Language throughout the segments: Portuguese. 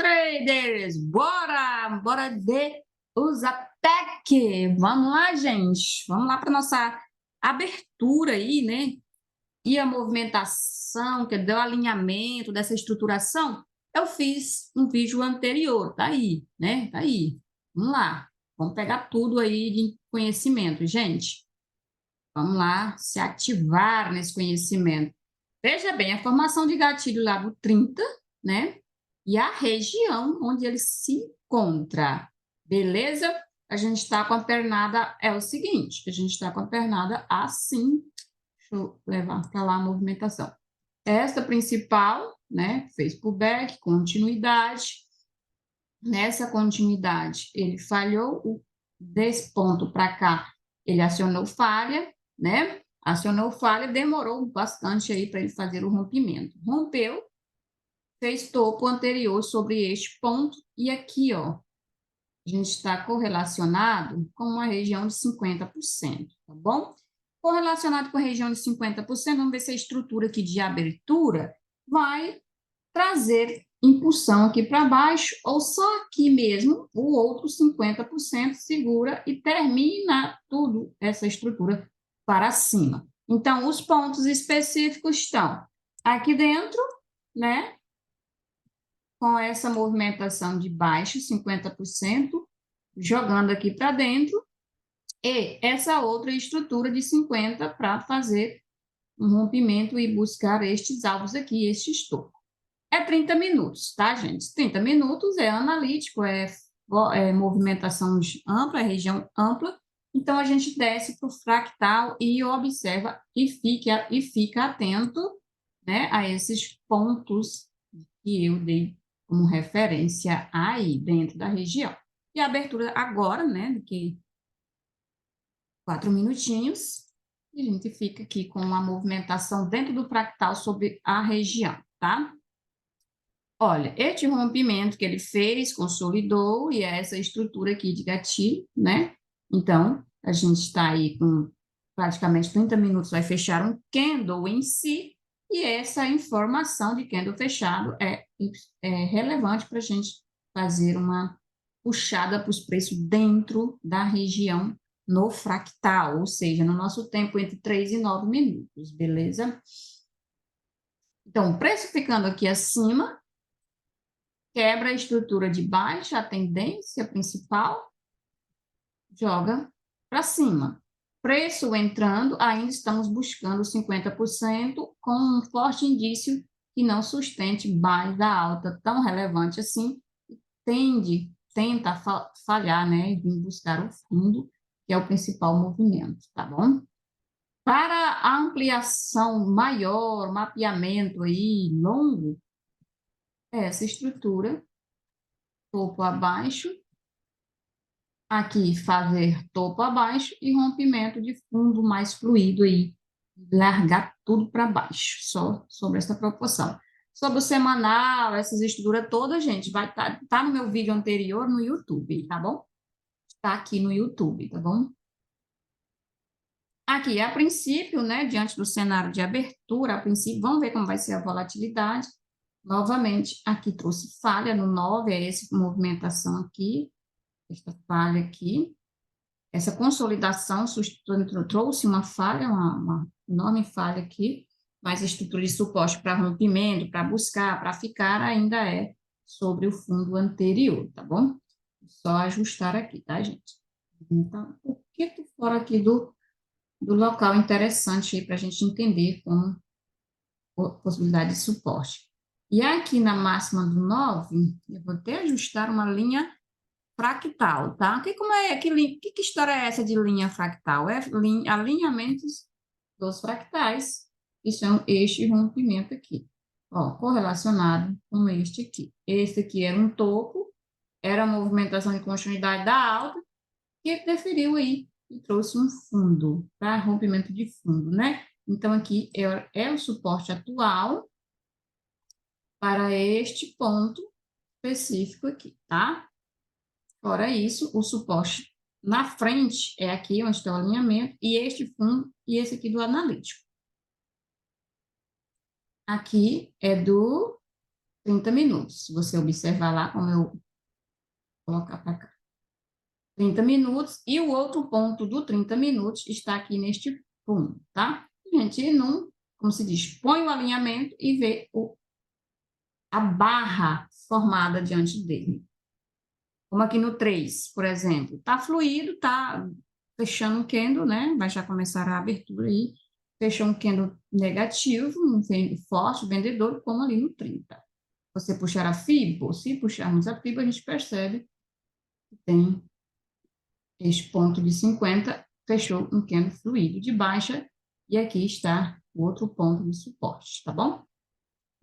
traders! Bora de Usapec! Vamos lá, gente! Vamos lá para nossa abertura aí, né? E a movimentação, que deu alinhamento dessa estruturação, eu fiz um vídeo anterior, tá aí, né? Tá aí. Vamos lá. Vamos pegar tudo aí de conhecimento, gente. Vamos lá se ativar nesse conhecimento. Veja bem, a formação de gatilho lá do 30, né? E a região onde ele se encontra. Beleza? A gente está com a pernada, é o seguinte, a gente está com a pernada assim. Deixa eu levar para lá a movimentação. Esta principal, né? Fez pullback, continuidade. Nessa continuidade, ele falhou, desse ponto para cá, ele acionou falha, né? Acionou falha, demorou bastante aí para ele fazer o rompimento. Rompeu, fez topo anterior sobre este ponto, e aqui, ó, a gente está correlacionado com uma região de 50%, tá bom? Correlacionado com a região de 50%, vamos ver se a estrutura aqui de abertura vai trazer impulsão aqui para baixo, ou só aqui mesmo, o outro 50% segura e termina tudo essa estrutura para cima. Então, os pontos específicos estão aqui dentro, né? Com essa movimentação de baixo, 50%, jogando aqui para dentro, e essa outra estrutura de 50% para fazer um rompimento e buscar estes alvos aqui, estes topos. É 30 minutos, tá, gente? 30 minutos é analítico, é movimentação ampla, é região ampla. Então, a gente desce para o fractal e observa e fica atento, né, a esses pontos que eu dei como referência aí dentro da região. E a abertura agora, né, daqui 4 minutinhos, e a gente fica aqui com a movimentação dentro do fractal sobre a região, tá? Olha, este rompimento que ele fez, consolidou, e é essa estrutura aqui de gatilho, né? Então, a gente está aí com praticamente 30 minutos, vai fechar um candle em si, e essa informação de candle fechado é relevante para a gente fazer uma puxada para os preços dentro da região no fractal, ou seja, no nosso tempo entre 3 e 9 minutos, beleza? Então, o preço ficando aqui acima, quebra a estrutura de baixa, a tendência principal, joga para cima. Preço entrando, ainda estamos buscando 50%, com um forte indício que não sustente mais da alta tão relevante assim, tenta falhar, né, e vir buscar o fundo, que é o principal movimento, tá bom? Para a ampliação maior, mapeamento aí longo, essa estrutura topo abaixo, aqui fazer topo abaixo e rompimento de fundo mais fluido aí, largar tudo para baixo, só sobre essa proporção. Sobre o semanal, essas estruturas todas, gente, vai tá no meu vídeo anterior no YouTube, tá bom? Está aqui no YouTube, tá bom? Aqui, a princípio, né, diante do cenário de abertura, a princípio, vamos ver como vai ser a volatilidade. Novamente, aqui trouxe falha no 9, é essa movimentação aqui, esta falha aqui. Essa consolidação trouxe uma falha, uma enorme falha aqui, mas a estrutura de suporte para rompimento, para buscar, para ficar, ainda é sobre o fundo anterior, tá bom? Só ajustar aqui, tá, gente? Então, um pouquinho fora aqui do local interessante aí para a gente entender como possibilidade de suporte. E aqui na máxima do 9, eu vou até ajustar uma linha fractal, tá? Que história é essa de linha fractal? É alinhamentos dos fractais, que são este rompimento aqui. Ó, correlacionado com este aqui. Este aqui era um topo, era a movimentação de continuidade da alta, que deferiu aí e trouxe um fundo, tá? Rompimento de fundo, né? Então, aqui é o suporte atual para este ponto específico aqui, tá? Fora isso, o suporte na frente é aqui onde está o alinhamento, e este fundo e esse aqui do analítico. Aqui é do 30 minutos. Se você observar lá, como eu vou colocar para cá. 30 minutos, e o outro ponto do 30 minutos está aqui neste ponto, tá? A gente não, como se diz, põe o alinhamento e vê a barra formada diante dele. Como aqui no 3, por exemplo, tá fluido, tá fechando um candle, né? Vai já começar a abertura aí, fechou um candle negativo, um forte vendedor, como ali no 30. Você puxar a FIBO, se puxarmos a FIBO, a gente percebe que tem este ponto de 50, fechou um candle fluido de baixa, e aqui está o outro ponto de suporte, tá bom?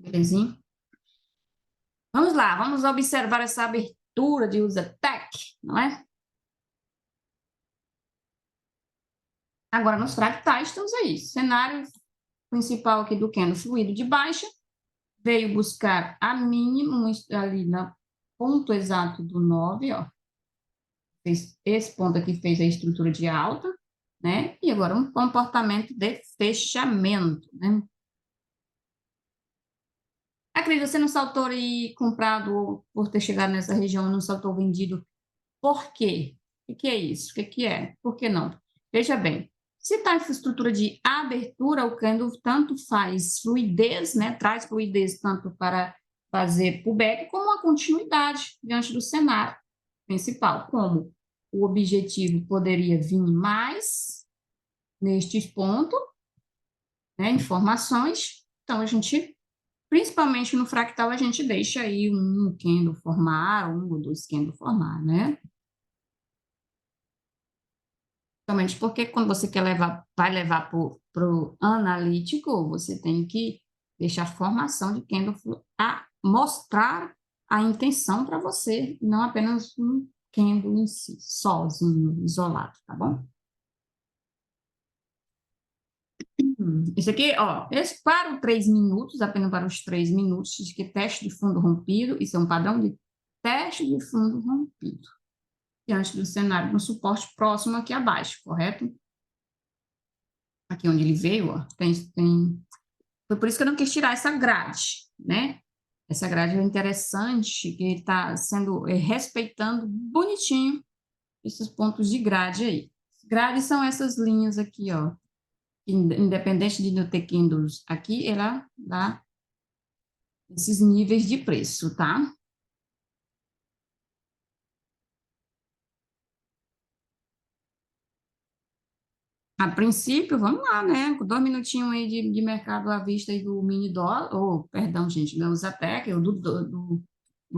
Belezinha? Vamos lá, vamos observar essa abertura de Usatec, não é? Agora, nos fractais, estamos aí. Cenário principal aqui do candle fluido de baixa, veio buscar a mínima ali no ponto exato do 9, ó. Esse ponto aqui fez a estrutura de alta, né? E agora um comportamento de fechamento, né? Acredita, você não saltou e comprado por ter chegado nessa região, não saltou vendido. Por quê? O que é isso? O que é? Por que não? Veja bem, se está essa estrutura de abertura, o candle tanto faz fluidez, né? Traz fluidez tanto para fazer pullback como a continuidade diante do cenário principal. Como o objetivo poderia vir mais nestes pontos, né? Informações. Então, a gente, principalmente no fractal, a gente deixa aí um candle formar, um ou dois candle formar, né? Principalmente porque quando você quer levar, vai levar para o analítico, você tem que deixar a formação de candle a mostrar a intenção para você, não apenas um candle em si, sozinho, isolado, tá bom? Isso aqui, ó, esse para os 3 minutos, apenas para os 3 minutos, diz que teste de fundo rompido, isso é um padrão de teste de fundo rompido, diante do cenário no suporte próximo aqui abaixo, correto? Aqui onde ele veio, ó, tem. Foi por isso que eu não quis tirar essa grade, né? Essa grade é interessante, que ele está sendo respeitando bonitinho esses pontos de grade aí. Grades são essas linhas aqui, ó. Independente de não ter candles aqui, ela dá esses níveis de preço, tá? A princípio, vamos lá, né? Com 2 minutinhos aí de mercado à vista aí do mini dólar, ou, perdão, gente, da Usatec, ou do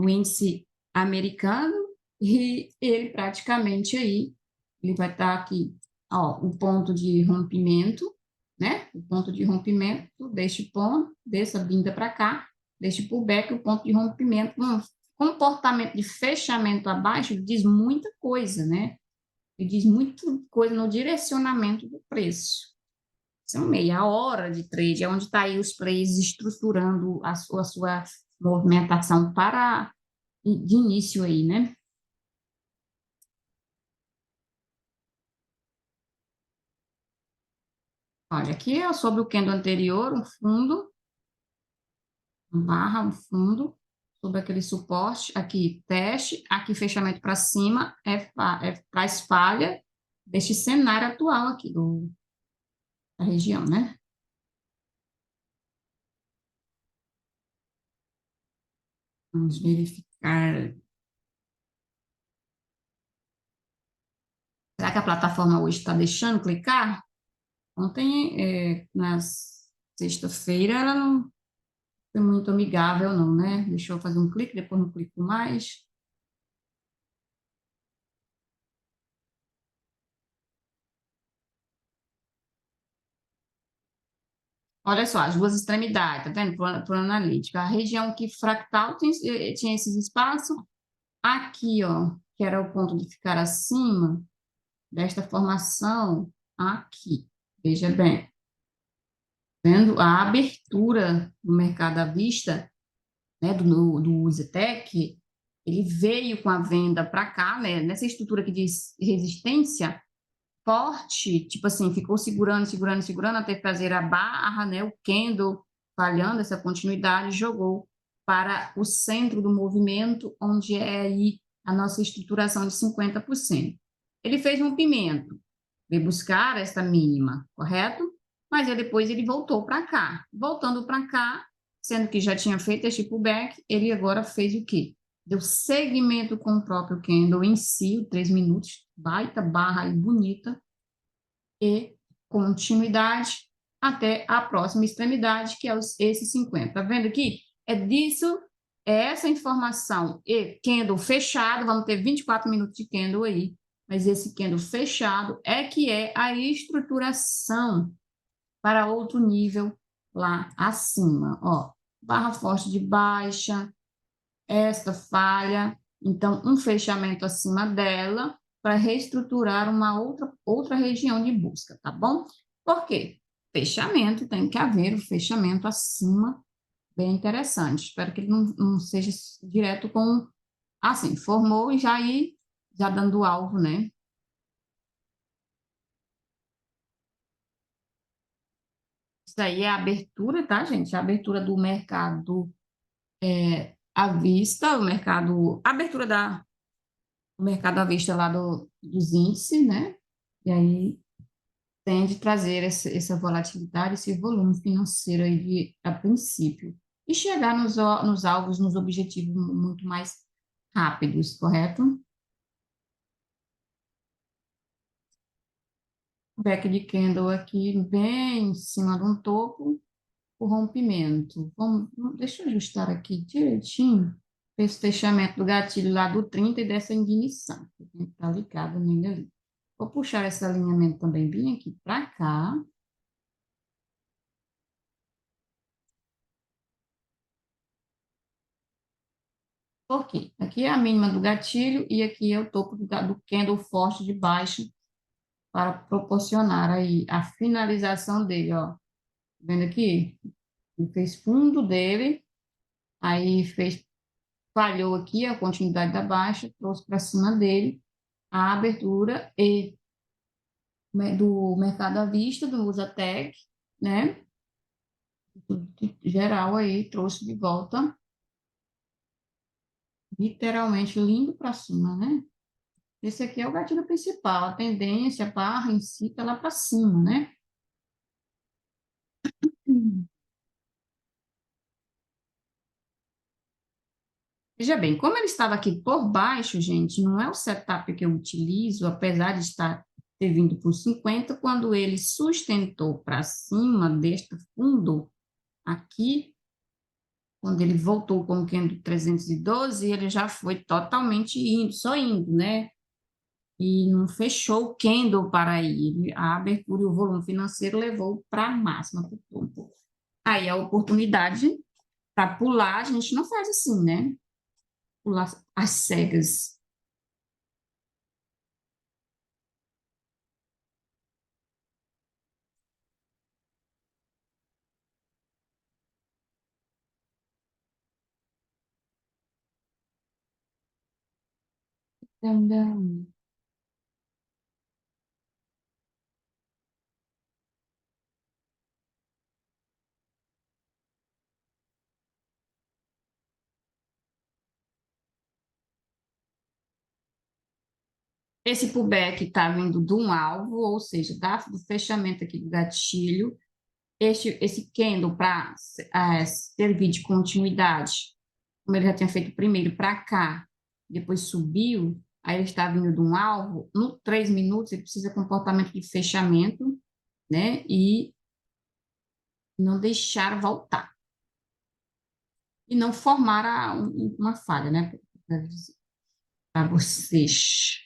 índice americano, e ele praticamente aí, ele vai estar aqui, ó, o ponto de rompimento, né? O ponto de rompimento deste ponto, dessa vinda para cá, deste pullback, o ponto de rompimento, um comportamento de fechamento abaixo diz muita coisa, né? Ele diz muita coisa no direcionamento do preço. São meia hora de trade, é onde está aí os players estruturando a sua movimentação para de início aí, né? Olha, aqui é sobre o candle anterior, um fundo, barra, um fundo, sobre aquele suporte, aqui teste, aqui fechamento para cima, para falha deste cenário atual aqui da região, né? Vamos verificar. Será que a plataforma hoje está deixando clicar? Ontem, na sexta-feira, ela não foi muito amigável, não, né? Deixa eu fazer um clique, depois não clico mais. Olha só, as duas extremidades, tá vendo? Por analítica. A região que fractal tinha esses espaços. Aqui, ó, que era o ponto de ficar acima desta formação, aqui. Veja bem, vendo a abertura do mercado à vista, né, do Zetec, ele veio com a venda para cá, né, nessa estrutura que diz resistência forte, tipo assim, ficou segurando, segurando, segurando até fazer a barra, né, o candle falhando essa continuidade, jogou para o centro do movimento, onde é aí a nossa estruturação de 50%. Ele fez rompimento, veio buscar esta mínima, correto? Mas aí depois ele voltou para cá. Voltando para cá, sendo que já tinha feito este pullback, ele agora fez o quê? Deu segmento com o próprio candle em si, 3 minutos, baita barra aí bonita, e continuidade até a próxima extremidade, que é esse 50. Tá vendo aqui? É disso, é essa informação. E candle fechado, vamos ter 24 minutos de candle aí, mas esse candle fechado é que é a estruturação para outro nível lá acima. Ó, barra forte de baixa, esta falha, então um fechamento acima dela para reestruturar uma outra região de busca, tá bom? Por quê? Fechamento, tem que haver o fechamento acima, bem interessante. Espero que ele não seja direto com, assim, formou e já ir, já dando alvo, né? Isso aí é a abertura, tá, gente? A abertura do mercado à vista, o mercado, a abertura o mercado à vista lá dos índices, né? E aí tende a trazer essa volatilidade, esse volume financeiro aí a princípio. E chegar nos alvos, nos objetivos muito mais rápidos, correto? Back de candle aqui bem em cima de um topo, o rompimento. Deixa eu ajustar aqui direitinho esse fechamento do gatilho lá do 30 e dessa ignição. Tem que estar ligado nele ali. Vou puxar esse alinhamento também bem aqui para cá. Por quê? Aqui é a mínima do gatilho e aqui é o topo do candle forte de baixo para proporcionar aí a finalização dele, ó. Vendo aqui? Ele fez fundo dele, aí falhou aqui a continuidade da baixa, trouxe para cima dele a abertura do mercado à vista, do Usatec, né? Geral aí, trouxe de volta, literalmente lindo para cima, né? Esse aqui é o gatilho principal, a tendência, a barra em si está lá para cima, né? Veja bem, como ele estava aqui por baixo, gente, não é o setup que eu utilizo, apesar de ter vindo por 50, quando ele sustentou para cima deste fundo aqui, quando ele voltou com o candle 312, ele já foi totalmente indo, só indo, né? E não fechou o candle para ir. A abertura e o volume financeiro levou para a máxima, para o topo. Aí a oportunidade para pular, a gente não faz assim, né? Pular às cegas. Também. Esse pullback está vindo de um alvo, ou seja, do fechamento aqui do gatilho, esse candle para servir de continuidade, como ele já tinha feito primeiro para cá, depois subiu, aí ele está vindo de um alvo, no 3 minutos ele precisa de comportamento de fechamento, né? E não deixar voltar. E não formar uma falha, né? Para vocês.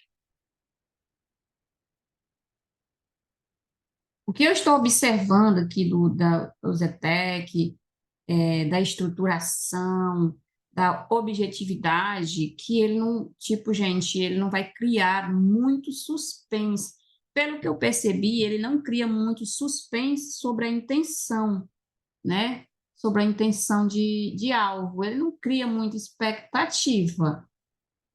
O que eu estou observando aqui do Zetec, da estruturação, da objetividade, que ele não, tipo, gente, ele não vai criar muito suspense. Pelo que eu percebi, ele não cria muito suspense sobre a intenção, né? Sobre a intenção de alvo. Ele não cria muita expectativa.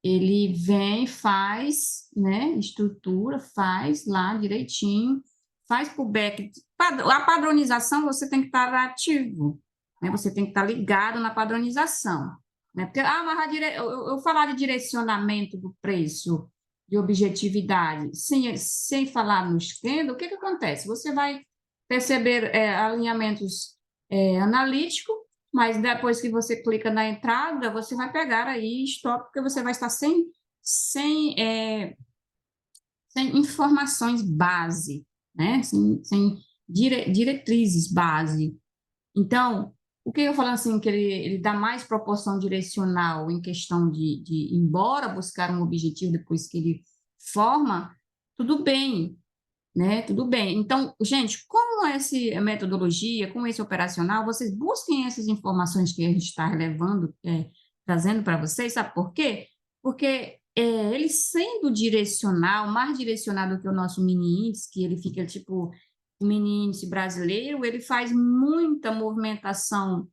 Ele vem, faz, né? Estrutura, faz lá direitinho, faz pullback. A padronização você tem que estar ativo. né? Você tem que estar ligado na padronização, né? Porque, mas eu falar de direcionamento do preço, de objetividade, sem falar no esquema, o que que acontece? Você vai perceber alinhamentos analíticos, mas depois que você clica na entrada, você vai pegar aí stop, porque você vai estar sem informações base, né? Sem diretrizes base. Então, o que eu falo assim, que ele dá mais proporção direcional em questão de ir embora buscar um objetivo depois que ele forma, tudo bem, né? Tudo bem. Então, gente, com essa metodologia, com esse operacional, vocês busquem essas informações que a gente está relevando, trazendo para vocês, sabe por quê? Porque ele sendo direcional, mais direcionado que o nosso mini índice, que ele fica tipo o mini índice brasileiro, ele faz muita movimentação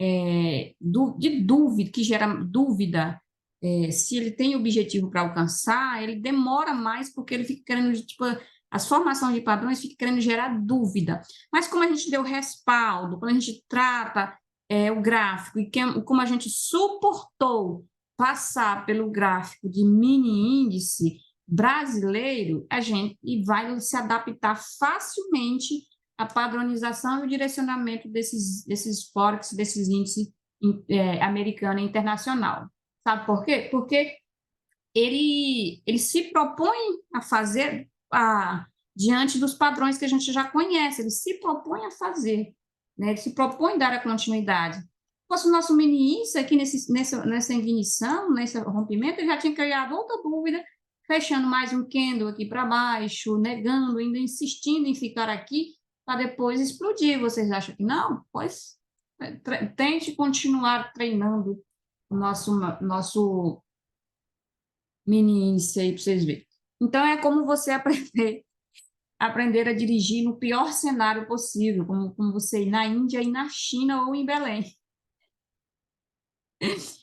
de dúvida, que gera dúvida. Se ele tem objetivo para alcançar, ele demora mais porque ele fica querendo, tipo, as formações de padrões ficam querendo gerar dúvida. Mas como a gente deu respaldo, quando a gente trata o gráfico e como a gente suportou passar pelo gráfico de mini índice brasileiro, a gente vai se adaptar facilmente à padronização e o direcionamento desses forex, desses índices americano e internacional. Sabe por quê? Porque ele se propõe a fazer diante dos padrões que a gente já conhece, ele se propõe a fazer, né? Ele se propõe a dar a continuidade. Se fosse o nosso mini índice aqui nessa ignição, nesse rompimento, ele já tinha criado outra dúvida, fechando mais um candle aqui para baixo, negando, ainda insistindo em ficar aqui, para depois explodir. Vocês acham que não? Pois tente continuar treinando o nosso mini índice aí para vocês verem. Então, é como você aprender a dirigir no pior cenário possível, como você ir na Índia e na China ou em Belém.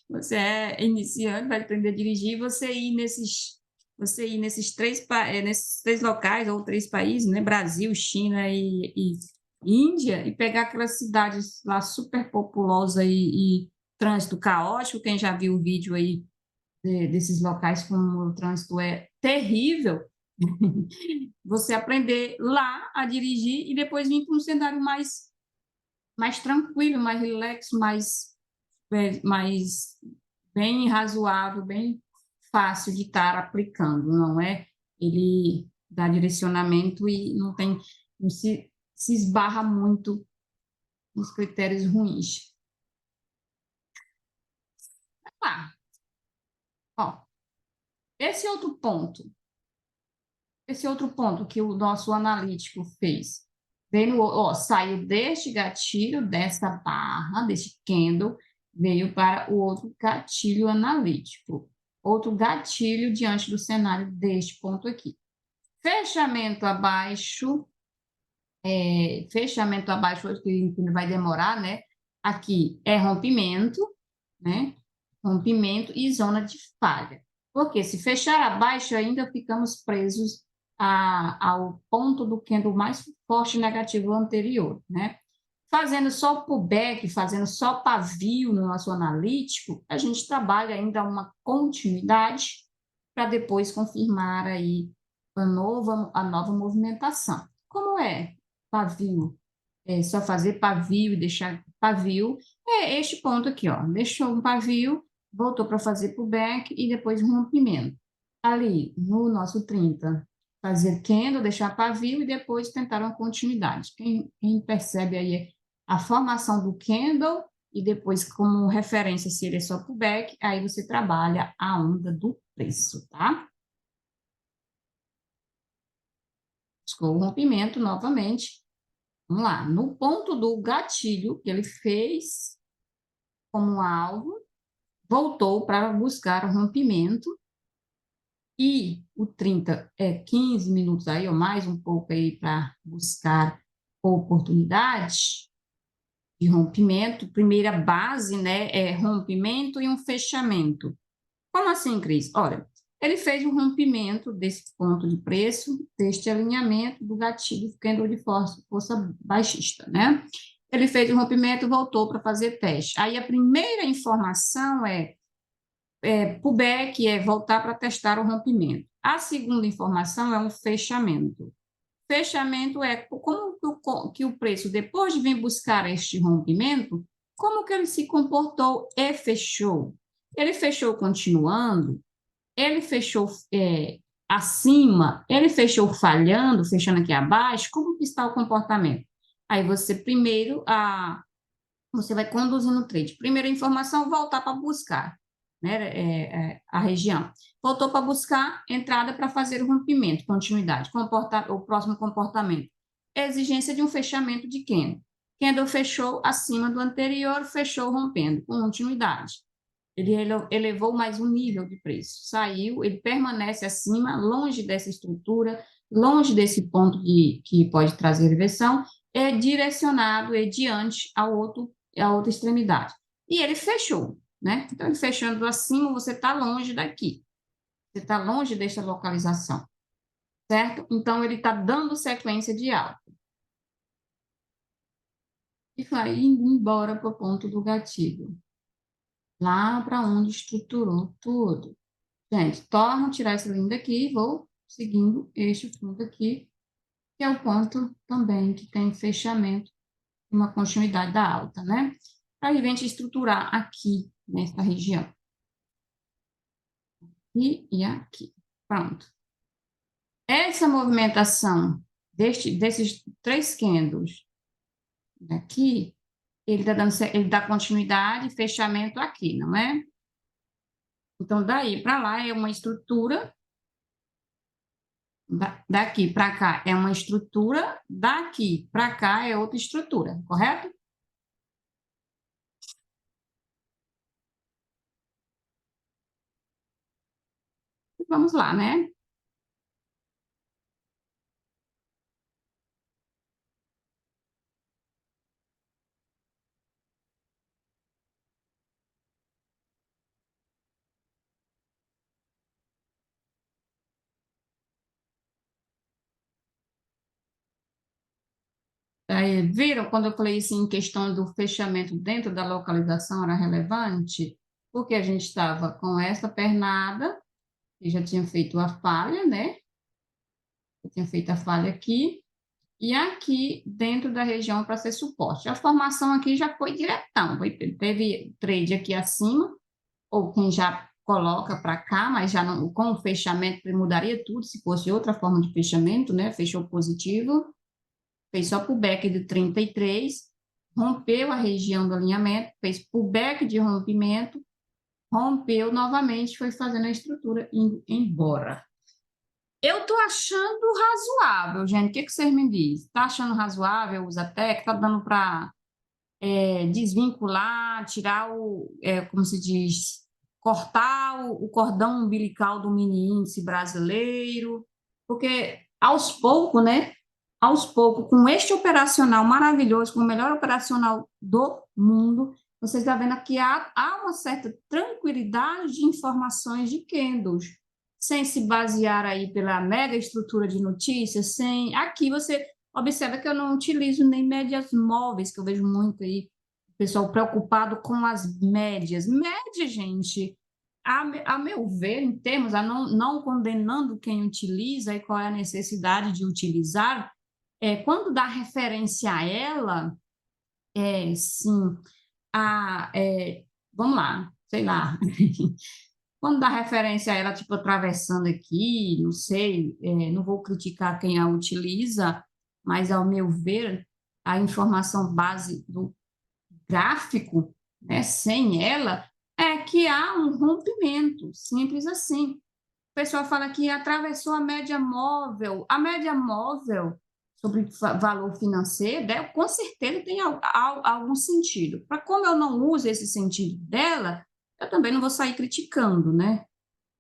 Você é iniciante, vai aprender a dirigir, nesses três locais ou três países, né? Brasil, China e Índia, e pegar aquelas cidades lá super populosas e trânsito caótico. Quem já viu o vídeo aí desses locais como o trânsito é terrível, você aprender lá a dirigir e depois vir para um cenário mais tranquilo, mais relax, mais bem razoável, bem fácil de estar aplicando, não é? Ele dá direcionamento e não se esbarra muito nos critérios ruins. Ah, ó, esse outro ponto que o nosso analítico fez, saiu deste gatilho, dessa barra, deste candle, veio para o outro gatilho analítico, outro gatilho diante do cenário deste ponto aqui. Fechamento abaixo, que vai demorar, né? Aqui é rompimento, né? Rompimento e zona de falha. Porque se fechar abaixo, ainda ficamos presos ao ponto do candle mais forte negativo anterior, né? Fazendo só o pullback, fazendo só pavio no nosso analítico, a gente trabalha ainda uma continuidade para depois confirmar aí a nova movimentação. Como é pavio? É só fazer pavio e deixar pavio. É este ponto aqui, ó. Deixou um pavio, voltou para fazer pullback e depois rompimento. Ali, no nosso 30, fazer candle, deixar pavio e depois tentar uma continuidade. Quem percebe aí a formação do candle e depois como referência, se ele é só pullback, aí você trabalha a onda do preço, tá? Buscou o rompimento novamente. Vamos lá, no ponto do gatilho que ele fez como alvo, voltou para buscar o rompimento e o 30 é 15 minutos aí, ou mais um pouco aí para buscar oportunidade de rompimento. Primeira base, né, é rompimento e um fechamento. Como assim, Cris? Olha, ele fez um rompimento desse ponto de preço, deste alinhamento do gatilho candle de força baixista, né? Ele fez o rompimento, voltou para fazer teste. Aí a primeira informação pullback, é voltar para testar o rompimento. A segunda informação é um fechamento. Fechamento é como que o preço, depois de vir buscar este rompimento, como que ele se comportou e fechou. Ele fechou continuando, ele fechou acima, ele fechou falhando, fechando aqui abaixo, como que está o comportamento? Aí você primeiro, você vai conduzindo o trade. Primeira informação, voltar para buscar, né, a região. Voltou para buscar entrada para fazer o rompimento, continuidade, o próximo comportamento. Exigência de um fechamento de candle. Candle fechou acima do anterior, fechou rompendo, continuidade. Ele elevou mais um nível de preço. Saiu, ele permanece acima, longe dessa estrutura, longe desse ponto que pode trazer reversão, é direcionado, é diante a outra extremidade. E ele fechou, né? Então, ele fechando acima, você está longe daqui. Você está longe dessa localização, certo? Então, ele está dando sequência de alta. E vai indo embora para o ponto do gatilho. Lá para onde estruturou tudo. Gente, torno tirar essa linha daqui, vou seguindo este fundo aqui, que é o ponto também que tem fechamento, uma continuidade da alta, né? Para a gente estruturar aqui, nessa região. E aqui. Pronto. Essa movimentação desses três candles daqui, ele dá continuidade e fechamento aqui, não é? Então, daí para lá é uma estrutura, daqui para cá é uma estrutura, daqui para cá é outra estrutura, correto? Vamos lá, né? Aí, viram quando eu falei assim, em questão do fechamento dentro da localização era relevante? Porque a gente estava com essa pernada, que já tinha feito a falha, né? Eu tinha feito a falha aqui, e aqui dentro da região para ser suporte. A formação aqui já foi diretão, teve trade aqui acima, ou quem já coloca para cá, mas já não, com o fechamento mudaria tudo, se fosse outra forma de fechamento, né? Fechou positivo, fez só pullback de 33, rompeu a região do alinhamento, fez pullback de rompimento, rompeu novamente, foi fazendo a estrutura indo embora. Eu tô achando razoável, gente. O que que vocês me dizem? Tá achando razoável? Usa até que tá dando para desvincular, tirar como se diz, cortar o cordão umbilical do mini índice brasileiro, porque aos poucos, né? Aos poucos, com este operacional maravilhoso, com o melhor operacional do mundo, vocês estão vendo que há uma certa tranquilidade de informações de candles, sem se basear aí pela mega estrutura de notícias, sem... Aqui você observa que eu não utilizo nem médias móveis, que eu vejo muito aí, o pessoal preocupado com as médias. Média, gente, a meu ver, em termos, não condenando quem utiliza e qual é a necessidade de utilizar, quando dá referência a ela, sim, vamos lá, sei lá, quando dá referência a ela, tipo, atravessando aqui, não sei, não vou criticar quem a utiliza, mas, ao meu ver, a informação base do gráfico, né, sem ela, é que há um rompimento, simples assim. O pessoal fala que atravessou a média móvel sobre valor financeiro, né, com certeza tem algum sentido. Para como eu não uso esse sentido dela, eu também não vou sair criticando, né?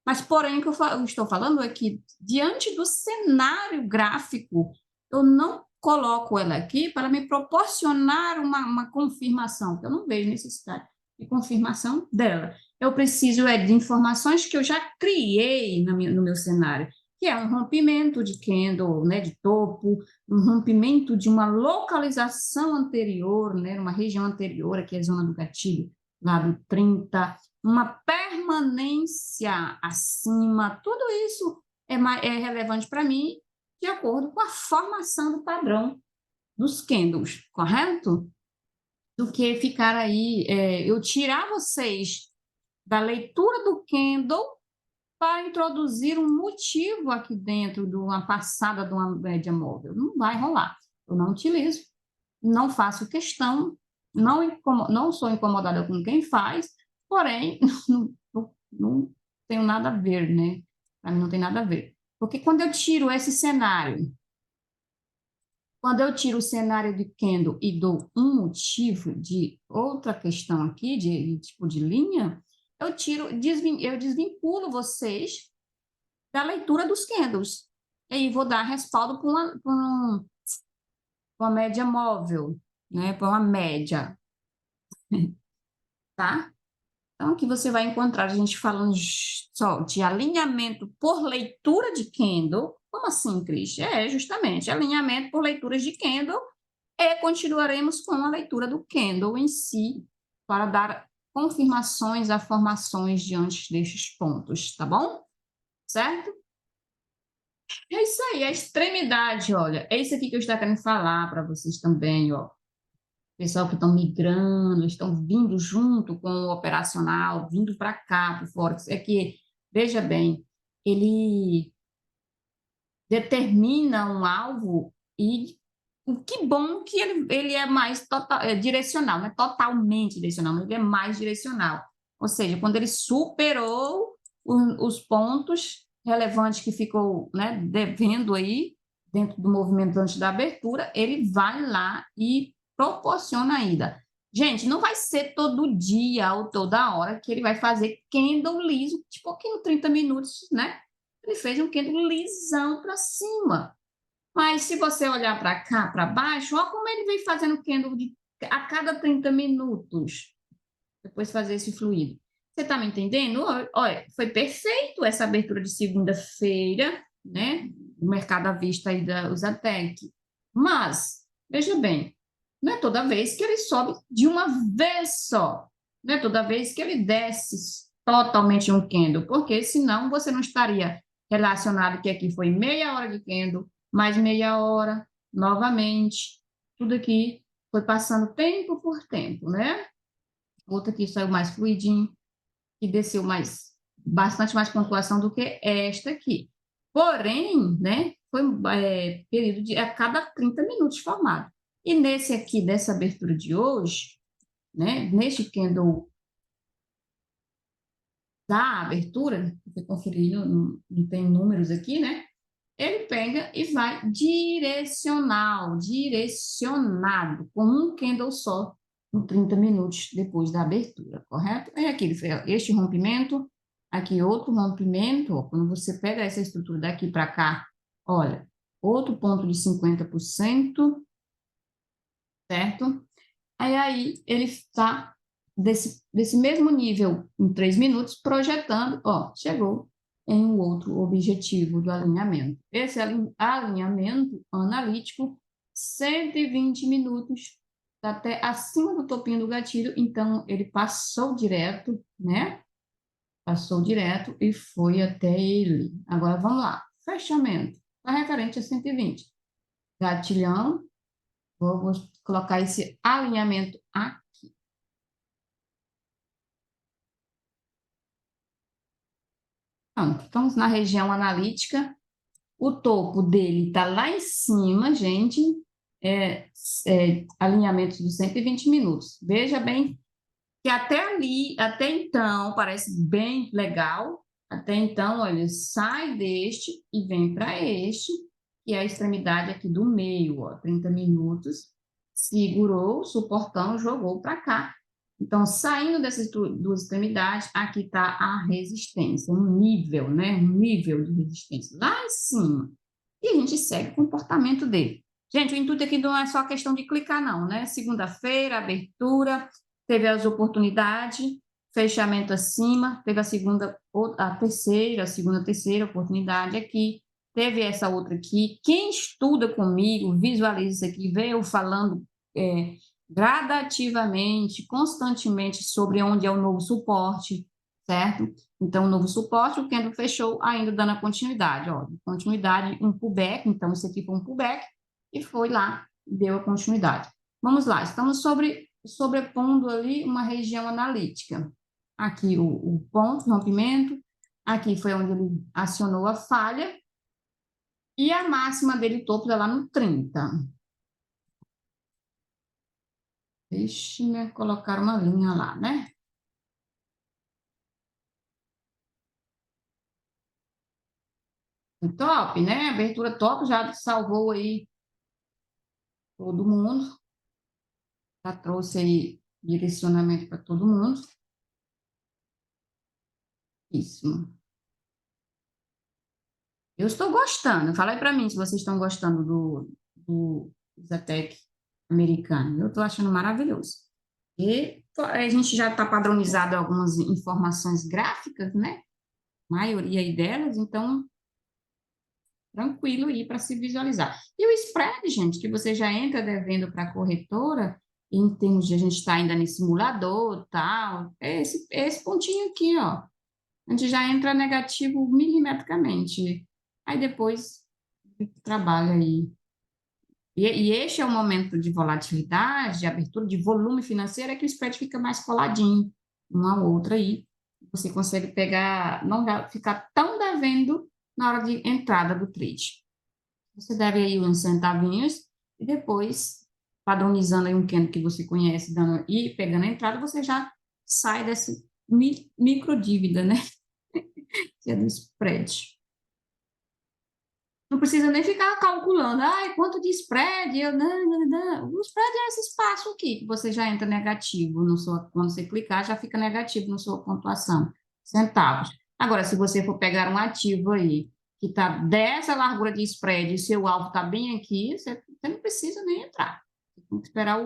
Mas, porém, o que eu estou falando é que, diante do cenário gráfico, eu não coloco ela aqui para me proporcionar uma confirmação, porque eu não vejo necessidade de confirmação dela. Eu preciso de informações que eu já criei no meu cenário, que é um rompimento de candle, né, de topo, um rompimento de uma localização anterior, né, uma região anterior, aqui é a zona do gatilho, lá do 30, uma permanência acima, tudo isso é relevante para mim de acordo com a formação do padrão dos candles, correto? Do que ficar aí, eu tirar vocês da leitura do candle para introduzir um motivo aqui dentro de uma passada de uma média móvel. Não vai rolar. Eu não utilizo, não faço questão, não sou incomodada com quem faz, porém, não tenho nada a ver, né? Para mim não tem nada a ver. Porque quando eu tiro esse cenário, quando eu tiro o cenário de candle e dou um motivo de outra questão aqui, de tipo de linha, eu desvinculo vocês da leitura dos candles. E aí vou dar respaldo para uma média móvel, né? Para uma média, tá? Então, aqui você vai encontrar a gente falando só de alinhamento por leitura de candle. Como assim, Cris? É justamente alinhamento por leituras de candle e continuaremos com a leitura do candle em si para dar confirmações a formações diante destes pontos, tá bom? Certo? É isso aí, a extremidade, olha, é isso aqui que eu estou querendo falar para vocês também, ó. Pessoal que estão migrando, estão vindo junto com o operacional, vindo para cá, para o Forex. É que, veja bem, ele determina um alvo e que bom que ele é mais direcional, não é totalmente direcional, mas ele é mais direcional. Ou seja, quando ele superou os pontos relevantes que ficou, né, devendo aí, dentro do movimento antes da abertura, ele vai lá e proporciona ainda. Gente, não vai ser todo dia ou toda hora que ele vai fazer candle liso, de pouquinho, 30 minutos, né? Ele fez um candle lisão para cima. Mas se você olhar para cá, para baixo, olha como ele vem fazendo candle a cada 30 minutos, depois fazer esse fluido. Você está me entendendo? Olha, foi perfeito essa abertura de segunda-feira, né? O mercado à vista aí da Usatec. Mas, veja bem, não é toda vez que ele sobe de uma vez só. Não é toda vez que ele desce totalmente um candle, porque senão você não estaria relacionado que aqui foi meia hora de candle, mais meia hora, novamente. Tudo aqui foi passando tempo por tempo, né? Outra que saiu mais fluidinho, que desceu bastante mais pontuação do que esta aqui. Porém, né, foi período de a cada 30 minutos formado. E nesse aqui, dessa abertura de hoje, né, neste candle da abertura, você conferir, não tem números aqui, né? Ele pega e vai direcionado, com um candle só, em 30 minutos depois da abertura, correto? É aqui, este rompimento, aqui outro rompimento, ó, quando você pega essa estrutura daqui para cá, olha, outro ponto de 50%, certo? Aí ele está desse mesmo nível em 3 minutos, projetando, ó, chegou em um outro objetivo do alinhamento. Esse alinhamento analítico, 120 minutos, tá até acima do topinho do gatilho, então ele passou direto, né? Passou direto e foi até ele. Agora vamos lá, fechamento, está referente a 120. Gatilhão, vou colocar esse alinhamento aqui. Pronto, estamos na região analítica. O topo dele está lá em cima, gente. Alinhamento dos 120 minutos. Veja bem que até ali, até então, parece bem legal. Até então, olha, sai deste e vem para este, que é a extremidade aqui do meio, ó, 30 minutos. Segurou, suportando, jogou para cá. Então, saindo dessas duas extremidades, aqui está a resistência, um nível, né? Um nível de resistência lá em cima. E a gente segue o comportamento dele. Gente, o intuito aqui não é só questão de clicar, não, né? Segunda-feira, abertura, teve as oportunidades, fechamento acima, teve a segunda, a terceira oportunidade aqui, teve essa outra aqui. Quem estuda comigo, visualiza isso aqui, vê eu falando gradativamente, constantemente sobre onde é o novo suporte, certo? Então, o novo suporte, o candle fechou ainda dando a continuidade, ó, continuidade, um pullback, então isso aqui foi um pullback, e foi lá, deu a continuidade. Vamos lá, estamos sobrepondo ali uma região analítica. Aqui o ponto, rompimento, aqui foi onde ele acionou a falha, e a máxima dele topo está lá no 30. Deixe-me colocar uma linha lá, né? Top, né? Abertura top, já salvou aí todo mundo, já trouxe aí direcionamento para todo mundo. Isso. Eu estou gostando. Fala aí para mim se vocês estão gostando do Zatec americano. Eu estou achando maravilhoso. E a gente já está padronizado algumas informações gráficas, né? A maioria aí delas, então tranquilo aí para se visualizar. E o spread, gente, que você já entra devendo para a corretora, em termos de a gente estar ainda nesse simulador, tal, esse pontinho aqui, ó. A gente já entra negativo milimetricamente. Aí depois trabalha aí. E este é o momento de volatilidade, de abertura, de volume financeiro, é que o spread fica mais coladinho, uma a outra aí. Você consegue pegar, não vai ficar tão devendo na hora de entrada do trade. Você deve aí uns centavinhos e depois, padronizando aí um candle que você conhece dando, e pegando a entrada, você já sai dessa micro dívida, né? Que é do spread. Não precisa nem ficar calculando, ai, quanto de spread, não. O spread é esse espaço aqui, que você já entra negativo, quando você clicar, já fica negativo na sua pontuação, centavos. Agora, se você for pegar um ativo aí, que está dessa largura de spread, e seu alvo está bem aqui, você não precisa nem entrar. Você tem que esperar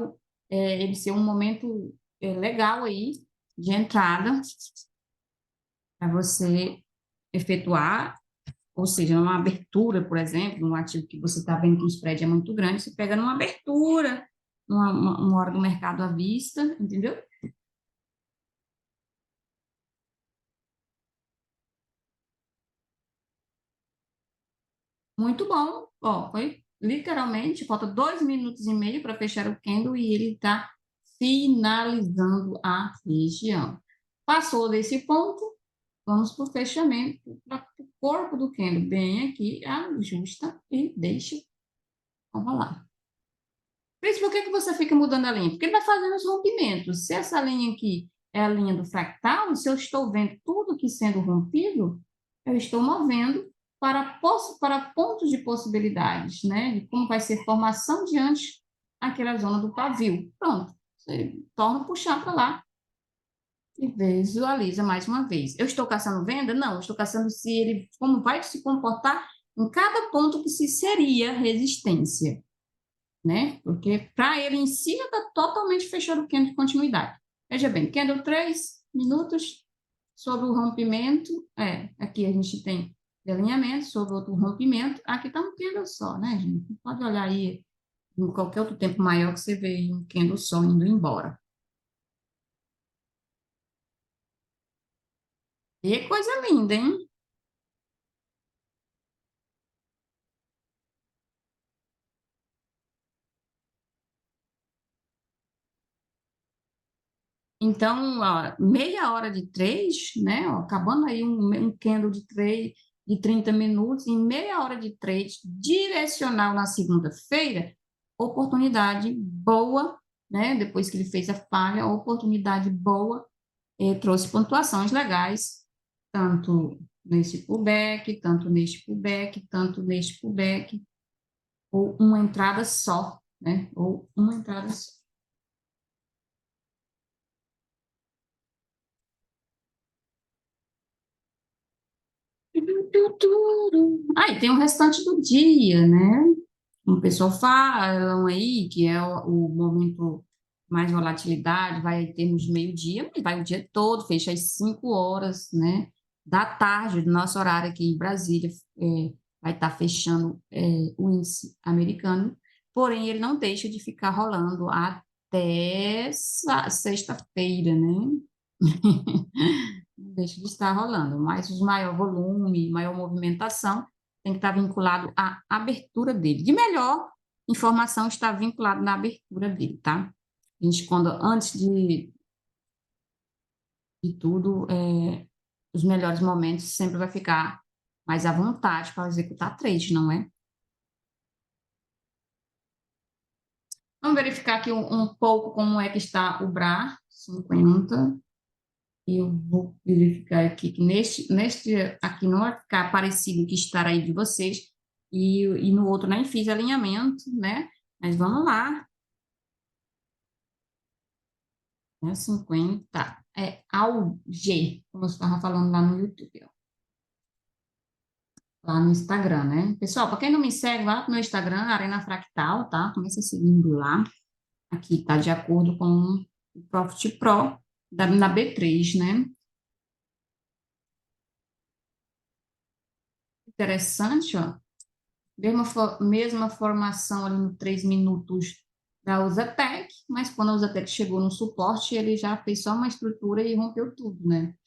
ele ser um momento legal aí, de entrada, para você efetuar, ou seja, numa abertura, por exemplo, um ativo que você está vendo que o spread é muito grande, você pega numa abertura, uma hora do mercado à vista, entendeu? Muito bom. Ó, foi literalmente, falta 2 minutos e meio para fechar o candle e ele está finalizando a região. Passou desse ponto, vamos para o fechamento, para o corpo do candle, bem aqui, ajusta e deixa rolar. Cris, por que que você fica mudando a linha? Porque ele vai fazendo os rompimentos. Se essa linha aqui é a linha do fractal, se eu estou vendo tudo aqui sendo rompido, eu estou movendo para pontos de possibilidades, né? De como vai ser formação diante aquela zona do pavio. Pronto. Você torna a puxar para lá e visualiza mais uma vez. Eu estou caçando venda? Não, eu estou caçando se ele, como vai se comportar em cada ponto que se seria resistência, né? Porque para ele em si já está totalmente fechado o candle de continuidade. Veja bem, candle 3 minutos sobre o rompimento. Aqui a gente tem alinhamento sobre outro rompimento. Aqui está um candle só, né, gente? Pode olhar aí em qualquer outro tempo maior que você vê um candle só indo embora. E coisa linda, hein? Então, ó, meia hora de trade, né? Ó, acabando aí um candle de trade de 30 minutos, em meia hora de trade direcional na segunda-feira, oportunidade boa, né? Depois que ele fez a falha, oportunidade boa, trouxe pontuações legais, tanto nesse pullback, tanto neste pullback, tanto neste pullback, ou uma entrada só, né? Ou uma entrada só. Aí tem o restante do dia, né? O pessoal falam aí que é o momento mais volatilidade, vai em termos de meio-dia, mas vai o dia todo, fecha às 5 horas, né? Da tarde, do nosso horário aqui em Brasília, vai estar fechando o índice americano, porém ele não deixa de ficar rolando até sexta-feira, né? Não deixa de estar rolando, mas o maior volume, maior movimentação tem que estar vinculado à abertura dele. De melhor, informação está vinculada na abertura dele, tá? A gente, quando, antes de tudo, os melhores momentos sempre vai ficar mais à vontade para executar trade, não é? Vamos verificar aqui um pouco como é que está o BRA 50. Eu vou verificar aqui que neste aqui não vai ficar parecido que estar aí de vocês, e no outro nem fiz alinhamento, né? Mas vamos lá, né? 50 é ao G, como eu estava falando lá no YouTube, ó, lá no Instagram, né? Pessoal, para quem não me segue lá no meu Instagram, Arena Fractal, tá? Começa seguindo lá. Aqui tá de acordo com o Profit Pro na B3, né? Interessante, ó. Mesma formação ali no 3 minutos da Usatec, mas quando a Usatec chegou no suporte, ele já fez só uma estrutura e rompeu tudo, né?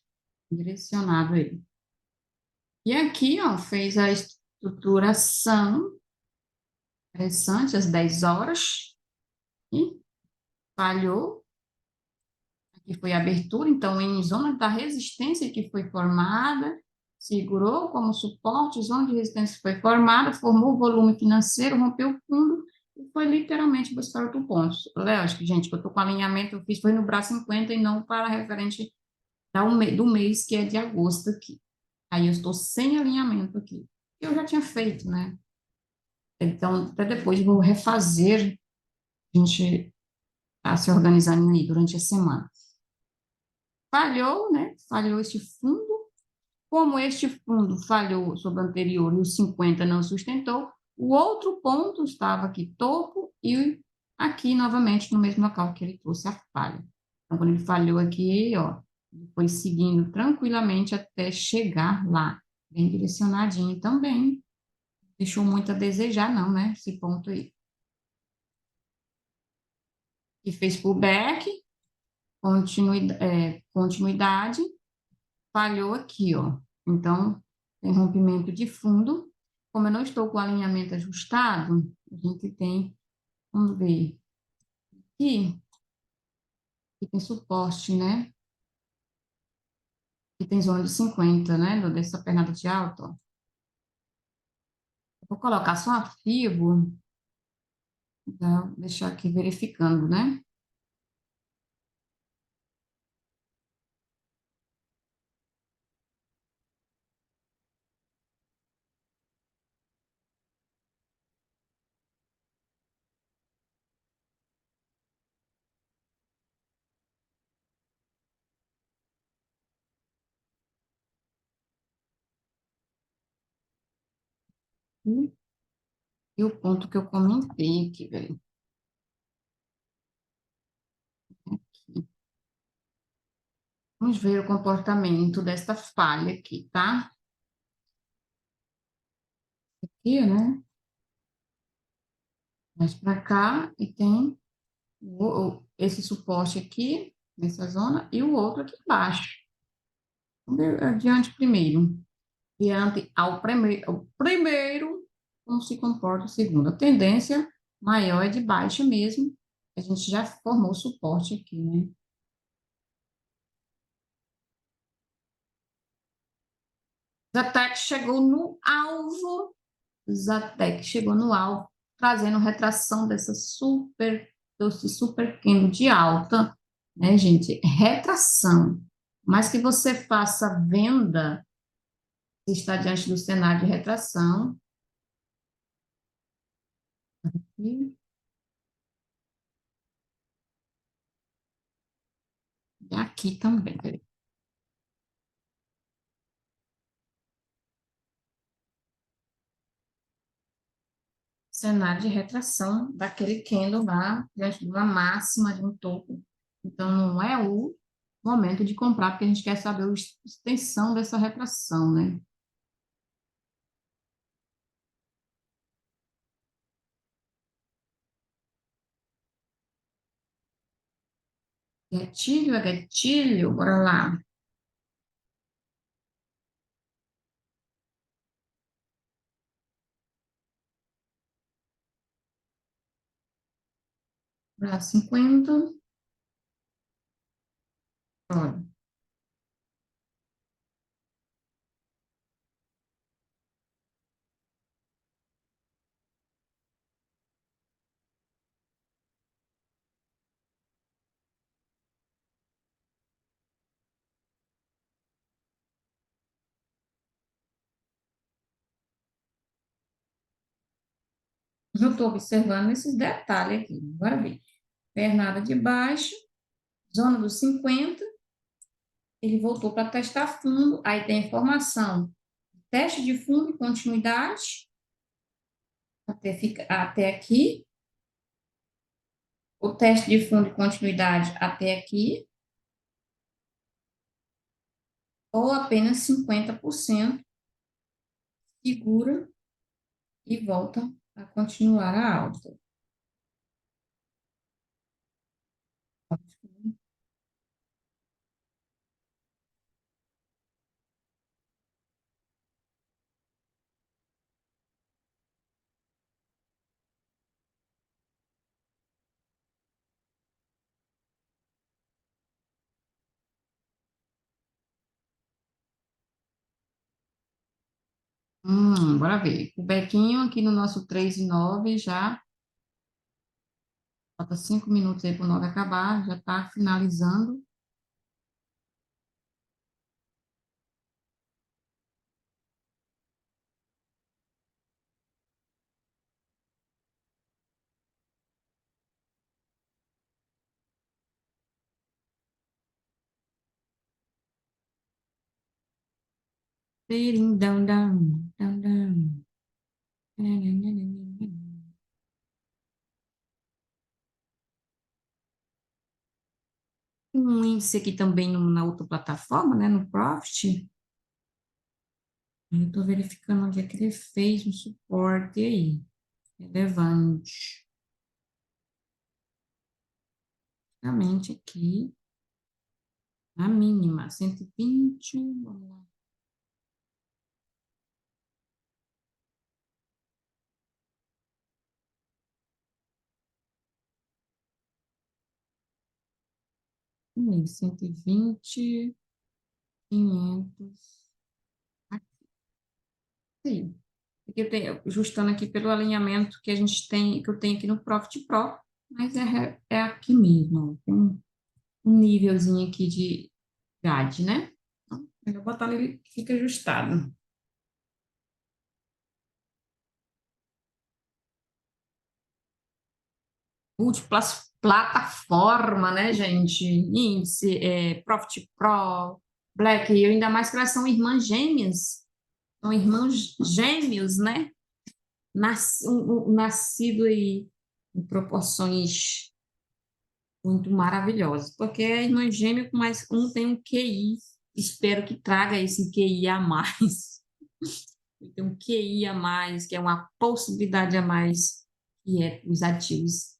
Direcionado ele. E aqui, ó, fez a estruturação interessante às 10 horas e falhou. Aqui foi a abertura, então, em zona da resistência que foi formada, segurou como suporte, zona de resistência foi formada, formou volume financeiro, rompeu o fundo e foi literalmente buscar outro ponto. Lógico, gente, que eu estou com alinhamento, eu fiz foi no braço 50 e não para referente do mês, que é de agosto aqui. Aí eu estou sem alinhamento aqui. Eu já tinha feito, né? Então, até depois eu vou refazer, a gente está se organizando aí durante a semana. Falhou, né? Falhou este fundo. Como este fundo falhou sobre o anterior e o 50 não sustentou, o outro ponto estava aqui topo e aqui novamente no mesmo local que ele trouxe a falha. Então, quando ele falhou aqui, ó, ele foi seguindo tranquilamente até chegar lá, bem direcionadinho também. Deixou muito a desejar, não, né? Esse ponto aí. E fez pullback, continuidade, falhou aqui, ó. Então, tem rompimento de fundo. Como eu não estou com o alinhamento ajustado, a gente tem, vamos ver, aqui tem suporte, né? Aqui tem zona de 50, né? Dessa pernada de alta, ó. Vou colocar só a FIBO, vou deixar aqui verificando, né? E o ponto que eu comentei aqui, velho. Vamos ver o comportamento desta falha aqui, tá? Aqui, né? Mais para cá e tem esse suporte aqui, nessa zona, e o outro aqui embaixo. Vamos ver adiante primeiro. Diante ao primeiro, como se comporta o segundo. A tendência maior é de baixa mesmo. A gente já formou suporte aqui, né? Zatec chegou no alvo. Zatec chegou no alvo, trazendo retração desse super candle de alta, né, gente? Retração. Mas que você faça venda, se está diante do cenário de retração. E aqui também. Cenário de retração daquele candle lá, diante de uma máxima de um topo. Então, não é o momento de comprar, porque a gente quer saber a extensão dessa retração, né? Gatilho a gatilho, bora lá. Bora lá, 50. Olha, eu estou observando esses detalhes aqui. Bora ver. Pernada de baixo, zona dos 50. Ele voltou para testar fundo. Aí tem informação. Teste de fundo e continuidade. Até aqui. O teste de fundo e continuidade até aqui. Ou apenas 50% segura e volta a continuar a alta. Bora ver. O bequinho aqui no nosso 3,9 já. Falta 5 minutos aí para o 9 acabar. Já está finalizando. Tirim, dam, dam, dam, dam. Um índice aqui também na outra plataforma, né? No Profit. Eu estou verificando onde é que ele fez um suporte aí. Relevante. Realmente aqui, a mínima, 120. Vamos lá. Aí, 120, 500. Aqui. Aqui eu tenho, ajustando aqui pelo alinhamento que a gente tem, que eu tenho aqui no Profit Pro, mas é aqui mesmo, ó. Tem um nívelzinho aqui de GAD, né? Então, eu vou botar ele que fica ajustado. Múltiplas plataforma, né, gente? Índice, Profit Pro, Black, e ainda mais que elas são irmãs gêmeas. São irmãos gêmeos, né? Nascido aí em proporções muito maravilhosas, porque é irmã gêmea, mas um tem um QI, espero que traga esse QI a mais. Tem um QI a mais, que é uma possibilidade a mais, que é os ativos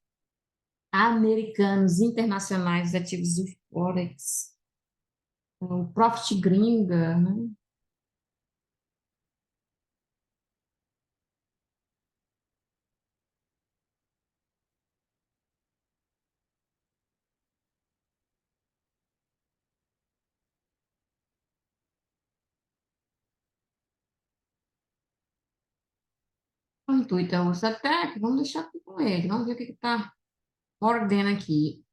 americanos, internacionais, ativos do Forex, o Profit Gringa, né? Pronto, então, os ATEC, vamos deixar aqui com ele, vamos ver o que está ordena aqui.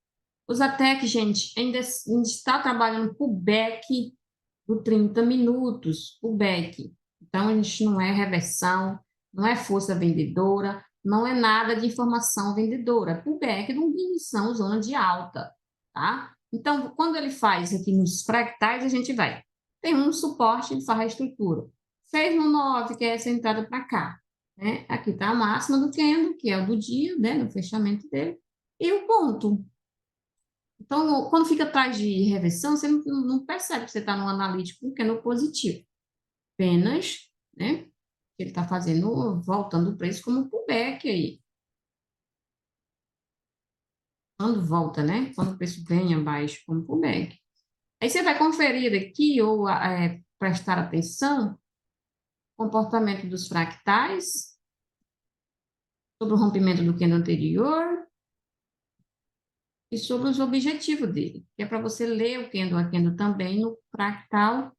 Os ATEC, gente, ainda está trabalhando por back do 30 minutos, o back. Então, a gente não é reversão, não é força vendedora, não é nada de informação vendedora. O back não são zona de alta, tá? Então, quando ele faz aqui nos fractais, a gente vai. Tem um suporte, ele faz a estrutura. 6 no 9, que é essa entrada para cá. Né? Aqui está a máxima do candle, que é o do dia, né? No fechamento dele. E o ponto. Então, quando fica atrás de reversão, você não percebe que você está no analítico, porque é no positivo. Apenas, né? Ele está fazendo, voltando o preço como pullback aí. quando volta, né? Quando o preço vem abaixo, como o pullback. Aí você vai conferir aqui ou prestar atenção no comportamento dos fractais sobre o rompimento do candle anterior e sobre os objetivos dele, que é para você ler o candle a candle também no fractal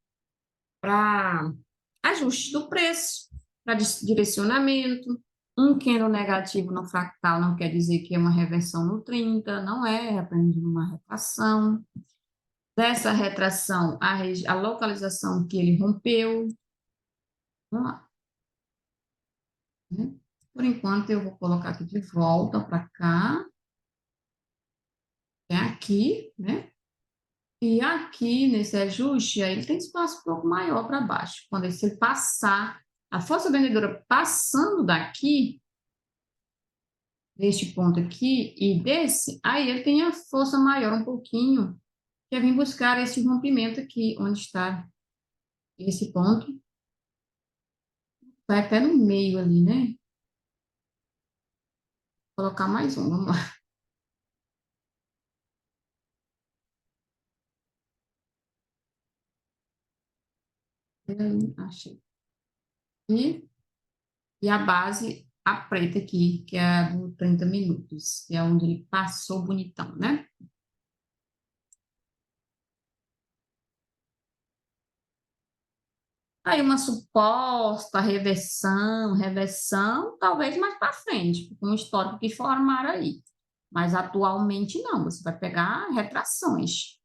para ajuste do preço, para direcionamento. Um candle negativo no fractal não quer dizer que é uma reversão no 30, não é apenas uma retração. Dessa retração, a localização que ele rompeu. Vamos lá, né? Por enquanto, eu vou colocar aqui de volta para cá, é aqui, né? E aqui, nesse ajuste, aí ele tem espaço um pouco maior para baixo. Quando ele, se ele passar, a força vendedora passando daqui, deste ponto aqui e desse, aí ele tem a força maior um pouquinho, que é vir buscar esse rompimento aqui, onde está esse ponto. Vai até no meio ali, né? Vou colocar mais um, vamos lá. Achei. E, e a base, a preta aqui, que é a do 30 minutos, que é onde ele passou bonitão, né? Aí uma suposta reversão, talvez mais para frente, com um histórico que formaram aí. Mas atualmente não, você vai pegar retrações,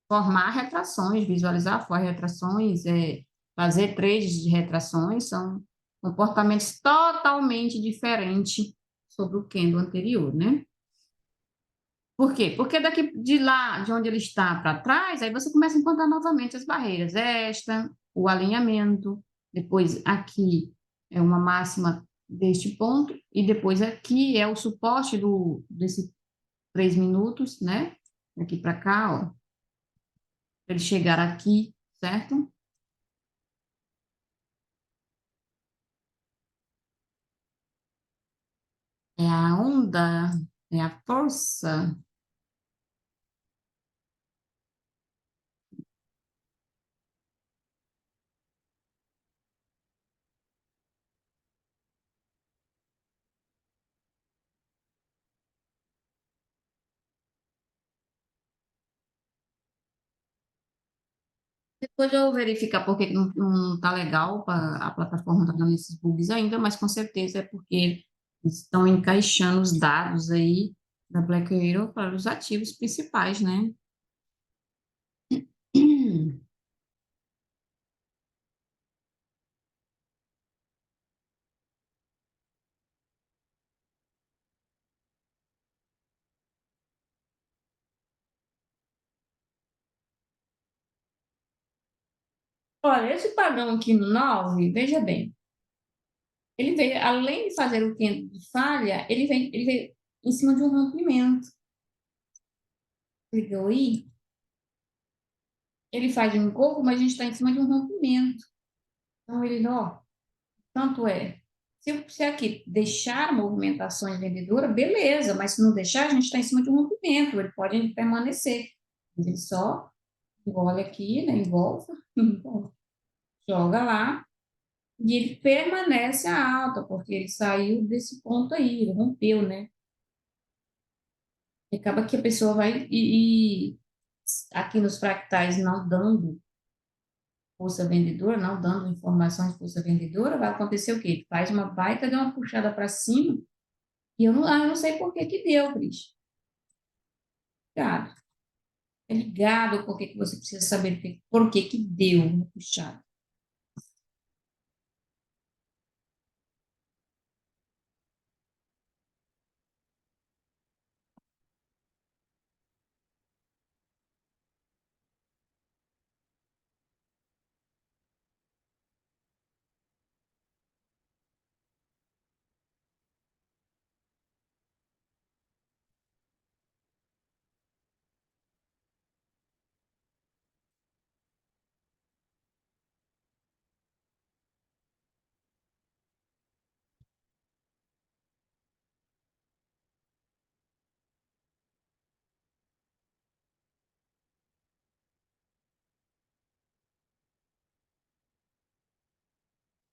formar retrações, visualizar for retrações, fazer trades de retrações, são comportamentos totalmente diferentes sobre o candle anterior, né? Por quê? Porque daqui de lá, de onde ele está para trás, aí você começa a encontrar novamente as barreiras. Esta, o alinhamento, depois aqui é uma máxima deste ponto, e depois aqui é o suporte desse 3 minutos, né? Aqui para cá, ó, para ele chegar aqui, certo? É a onda, é a força. Depois eu verificar por que que não tá legal, a plataforma está dando esses bugs ainda, mas com certeza é porque eles estão encaixando os dados aí da Black Widow para os ativos principais, né? Olha, esse padrão aqui no 9, veja bem, ele veio, além de fazer o tempo de falha, ele veio em cima de um rompimento. Ligou aí? Ele faz um corpo, mas a gente está em cima de um rompimento. Então, ele, ó, tanto é. Se aqui deixar movimentações vendedoras, beleza, mas se não deixar, a gente está em cima de um rompimento, ele pode permanecer. Ele só engole aqui, né? Envolve, joga lá, e ele permanece a alta, porque ele saiu desse ponto aí, ele rompeu, né? E acaba que a pessoa vai e aqui nos fractais não dando força vendedora, não dando informações de força vendedora, vai acontecer o quê? Faz uma baita de uma puxada para cima, e eu não sei por que que deu, Cris. Ligado. É ligado por que que você precisa saber por que que deu uma puxada.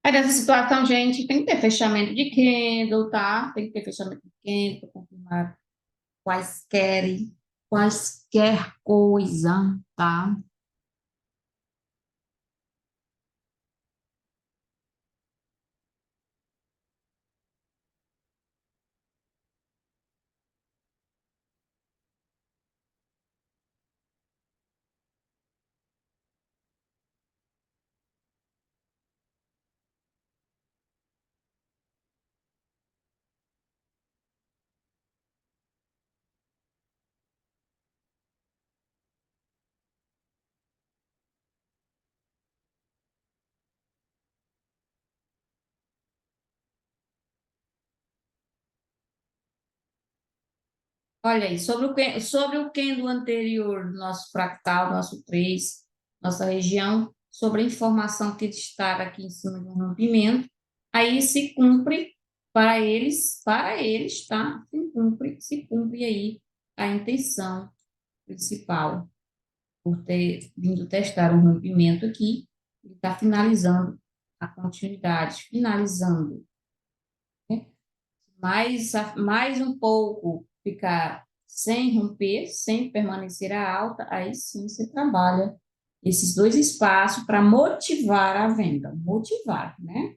Aí, nessa situação, gente, tem que ter fechamento de candle, tá? Tem que ter fechamento de candle para confirmar quaisquer, quaisquer coisa, tá? Olha aí, sobre o candle anterior do nosso fractal, nosso 3, nossa região, sobre a informação que está aqui em cima do rompimento, aí para eles, tá? Se cumpre aí a intenção principal, por ter vindo testar um rompimento aqui, e está finalizando a continuidade, finalizando, né? Mais um pouco ficar sem romper, sem permanecer a alta, aí sim você trabalha esses dois espaços para motivar a venda, motivar, né?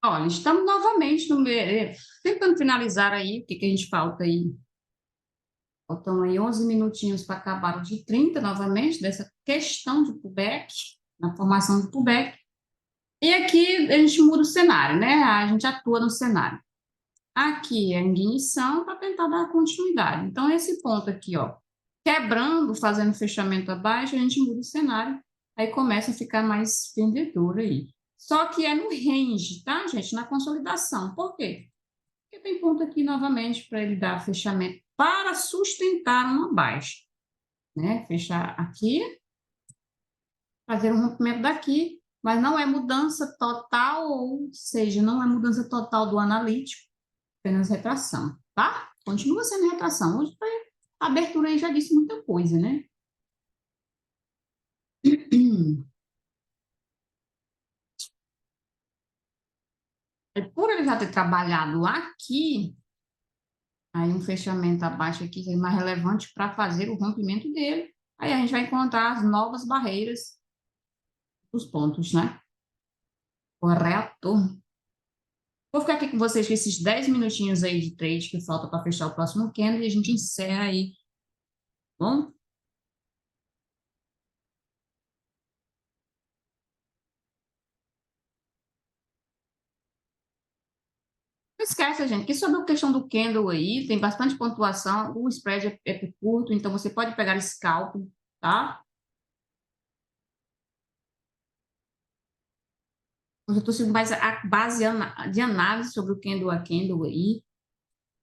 Olha, estamos novamente tentando finalizar aí, o que que a gente falta aí? Faltam aí 11 minutinhos para acabar o de 30 novamente, dessa questão de pullback, na formação de pullback. E aqui a gente muda o cenário, né? A gente atua no cenário. Aqui é a ignição para tentar dar continuidade. Então, esse ponto aqui, ó, quebrando, fazendo fechamento abaixo, a gente muda o cenário, aí começa a ficar mais vendedor aí. Só que é no range, tá, gente? Na consolidação. Por quê? Porque tem ponto aqui novamente para ele dar fechamento para sustentar uma baixa, né? Fechar aqui, fazer um rompimento daqui, mas não é mudança total, ou seja, não é mudança total do analítico, apenas retração, tá? Continua sendo retração. Hoje foi, a abertura aí já disse muita coisa, né? ele já ter trabalhado aqui, aí um fechamento abaixo aqui é mais relevante para fazer o rompimento dele. Aí a gente vai encontrar as novas barreiras dos pontos, né? Correto? Vou ficar aqui com vocês com esses 10 minutinhos aí de trade que falta para fechar o próximo candle e a gente encerra aí, tá bom? Não esquece, gente, que sobre a questão do candle aí, tem bastante pontuação, o spread é curto, então você pode pegar scalp, tá? Eu estou seguindo mais a base de análise sobre o candle a candle aí,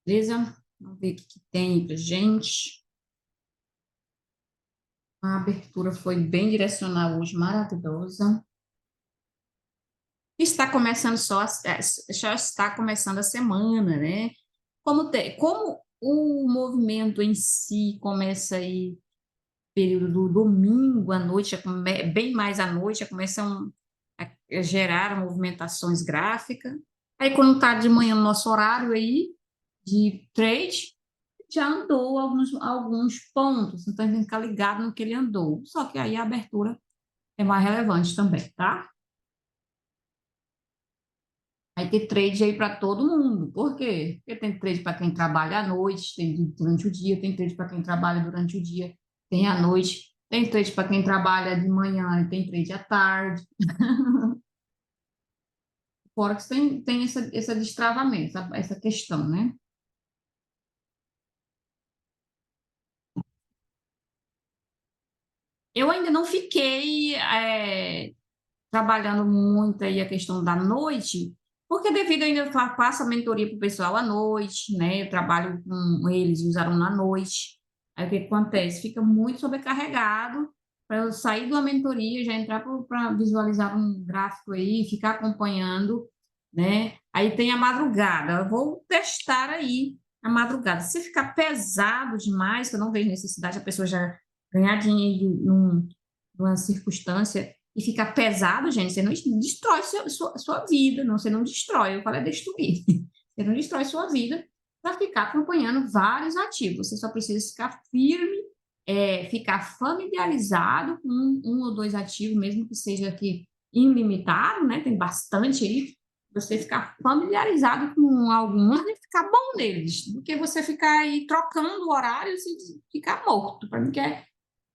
beleza? Vamos ver o que tem pra gente. A abertura foi bem direcional hoje, maravilhosa. Está começando já está começando a semana, né? Como o movimento em si começa aí período do domingo à noite, bem mais à noite, já começam a gerar movimentações gráficas. Aí, quando está de manhã no nosso horário aí de trade, já andou alguns pontos, então a gente tem que ficar ligado no que ele andou. Só que aí a abertura é mais relevante também, tá? Vai ter trade aí para todo mundo. Por quê? Porque tem trade para quem trabalha à noite, tem durante o dia, tem trade para quem trabalha durante o dia, tem à noite, tem trade para quem trabalha de manhã e tem trade à tarde. Fora que tem esse destravamento, essa questão, né? Eu ainda não fiquei trabalhando muito aí a questão da noite, porque devido eu ainda faço a mentoria para o pessoal à noite, né? Eu trabalho com eles, usaram na noite. Aí o que acontece? Fica muito sobrecarregado para eu sair de uma mentoria, já entrar para visualizar um gráfico aí, ficar acompanhando, né? Aí tem a madrugada, eu vou testar aí a madrugada. Se ficar pesado demais, que eu não vejo necessidade, a pessoa já ganhar dinheiro numa circunstância e ficar pesado, gente, você não destrói sua vida, não, você não destrói, eu falo é destruir. Você não destrói sua vida para ficar acompanhando vários ativos. Você só precisa ficar firme, ficar familiarizado com um ou dois ativos, mesmo que seja aqui ilimitado, né? Tem bastante aí. Você ficar familiarizado com alguns e ficar bom neles, do que você ficar aí trocando horários e ficar morto. Para mim, quer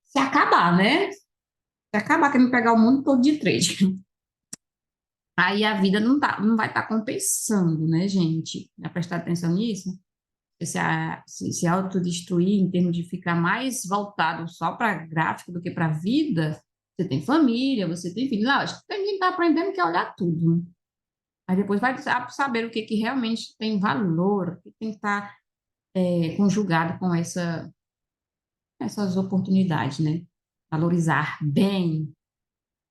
se acabar, né? Se acabar querendo pegar o mundo todo de trade. Aí a vida não vai estar compensando, né, gente? Já prestar atenção nisso? Se autodestruir em termos de ficar mais voltado só para gráfico do que para a vida, você tem família, você tem filho. Lógico, tem gente que está aprendendo que é olhar tudo, né? Aí depois vai saber o que, que realmente tem valor, o que tem que estar conjugado com essas oportunidades, né? Valorizar bem,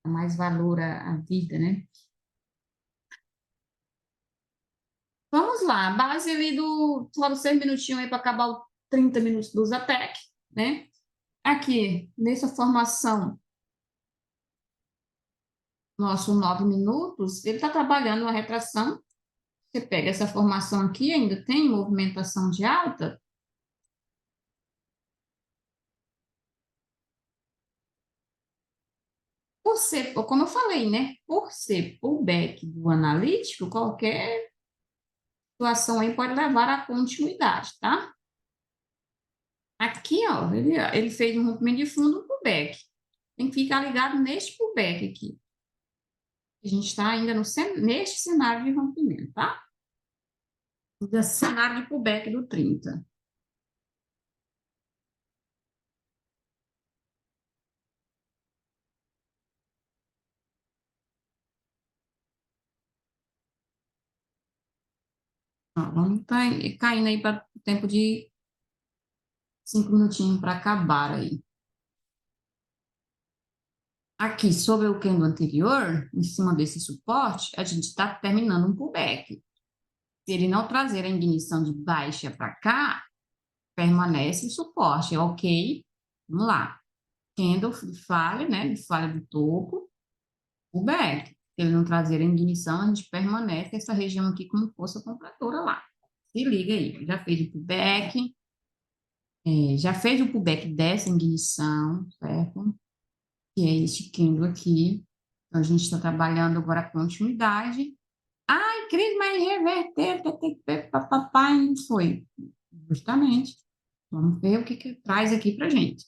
dar mais valor à vida, né? Vamos lá, a base ali só dos 6 minutinhos aí para acabar os 30 minutos do Zatec, né? Aqui, nessa formação, nosso 9 minutos, ele está trabalhando uma retração. Você pega essa formação aqui, ainda tem movimentação de alta. Por ser, como eu falei, né? Por ser pullback do analítico, qualquer situação aí pode levar à continuidade, tá? Aqui, ó, ele fez um rompimento de fundo, um pullback. Tem que ficar ligado neste pullback aqui. A gente está ainda neste cenário de rompimento, tá? Desse cenário de pullback do 30. Ó, vamos tá caindo aí para o tempo de 5 minutinhos para acabar aí. Aqui, sobre o candle anterior, em cima desse suporte, a gente está terminando um pullback. Se ele não trazer a ignição de baixa para cá, permanece o suporte, ok? Vamos lá. Candle de falha, né? De falha do topo, pullback. Se ele não trazer a ignição, a gente permanece essa região aqui como força compradora lá. Se liga aí, já fez o pullback, já fez o pullback dessa ignição, certo? Que é este candle aqui. Então, a gente está trabalhando agora a continuidade. Ai, Cris, mas reverter, papapá, e não foi. Justamente. Vamos ver o que que traz aqui para gente.